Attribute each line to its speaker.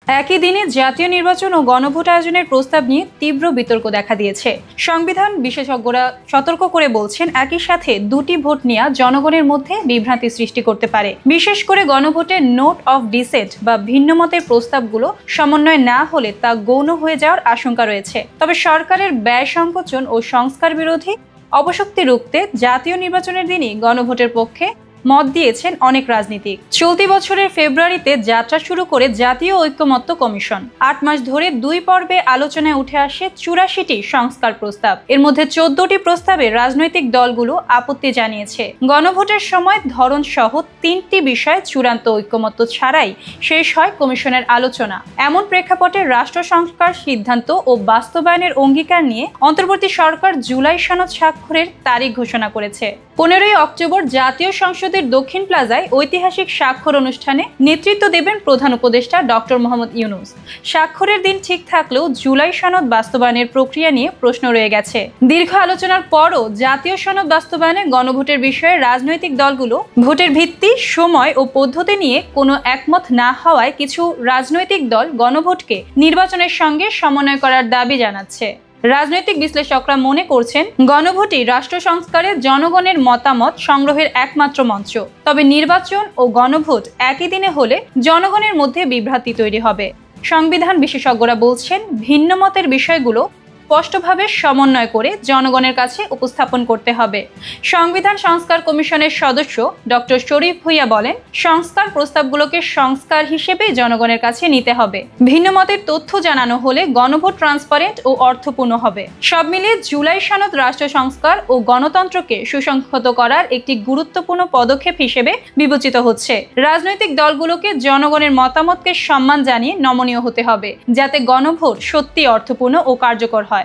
Speaker 1: একই দিনে জাতীয় নির্বাচন ও গণভোট আয়োজনের প্রস্তাব নিয়ে তীব্র বিতর্ক দেখা দিয়েছে। সংবিধান বিশেষজ্ঞরা সতর্ক করে বলছেন, একই সাথে দুটি ভোট নেওয়া জনগণের মধ্যে বিভ্রান্তি সৃষ্টি করতে পারে। বিশেষ করে গণভোটের নোট অফ ডিসেন্ট বা ভিন্ন মতের প্রস্তাবগুলো সমন্বয় না হলে তা গৌণ হয়ে যাওয়ার আশঙ্কা রয়েছে। তবে সরকারের ব্যয় সংকোচন ও সংস্কার বিরোধী অপশক্তি রুখতে জাতীয় নির্বাচনের দিনই গণভোটের পক্ষে মত দিয়েছেন অনেক রাজনীতিক। চলতি বছরের ফেব্রুয়ারিতে যাত্রা শুরু করে জাতীয় ঐকমত্য কমিশন ৮ মাস ধরে ২ পর্বে আলোচনায় উঠে আসে ৮৪টি সংস্কার প্রস্তাব। এর মধ্যে ১৪টি প্রস্তাবে রাজনৈতিক দলগুলো আপত্তি জানিয়েছে। গণভোটের সময় ধরন সহ ৩টি বিষয় চূড়ান্ত ঐকমত্য ছাড়াই শেষ হয় কমিশনের আলোচনা। এমন প্রেক্ষাপটে রাষ্ট্র সংস্কার সিদ্ধান্ত ও বাস্তবায়নের অঙ্গীকার নিয়ে অন্তর্বর্তী সরকার জুলাই সনদ স্বাক্ষরের তারিখ ঘোষণা করেছে। ১৫ই অক্টোবর জাতীয় সংসদের দক্ষিণ প্লাজায় ঐতিহাসিক স্বাক্ষর অনুষ্ঠানে নেতৃত্ব দেবেন প্রধান উপদেষ্টা ডক্টর মোহাম্মদ ইউনূস। স্বাক্ষরের দিন ঠিক থাকলেও জুলাই সনদ বাস্তবায়নের প্রক্রিয়া নিয়ে প্রশ্ন রয়ে গেছে। দীর্ঘ আলোচনার পরও জাতীয় সনদ বাস্তবায়নে গণভোটের বিষয়ে রাজনৈতিক দলগুলো ভোটের ভিত্তি, সময় ও পদ্ধতি নিয়ে কোনো একমত না হওয়ায় কিছু রাজনৈতিক দল গণভোটকে নির্বাচনের সঙ্গে সমন্বয় করার দাবি জানাচ্ছে। রাজনৈতিক বিশ্লেষকরা মনে করছেন, গণভোটই রাষ্ট্র সংস্কারে জনগণের মতামত সংগ্রহের একমাত্র মঞ্চ। তবে নির্বাচন ও গণভোট একই দিনে হলে জনগণের মধ্যে বিভ্রান্তি তৈরি হবে। সংবিধান বিশেষজ্ঞরা বলছেন, ভিন্ন মতের বিষয়গুলো স্পষ্টভাবে সমন্বয় করে জনগণের কাছে উপস্থাপন করতে হবে। সংবিধান সংস্কার কমিশনের সদস্য ডক্টর শরীফ ভূঁইয়া বলেন, সংস্কার প্রস্তাবগুলোকে সংস্কার হিসেবে জনগণের কাছে নিতে হবে। ভিন্ন মতের তথ্য জানানো হলে গণভোট ট্রান্সপারেন্ট ও অর্থপূর্ণ হবে। সব মিলিয়ে জুলাই সনদ রাষ্ট্র সংস্কার ও গণতন্ত্রকে সুসংহত করার একটি গুরুত্বপূর্ণ পদক্ষেপ হিসেবে বিবেচিত হচ্ছে। রাজনৈতিক দলগুলোকে জনগণের মতামতকে সম্মান জানিয়ে নমনীয় হতে হবে, যাতে গণভোট সত্যি অর্থপূর্ণ ও কার্যকর হয়।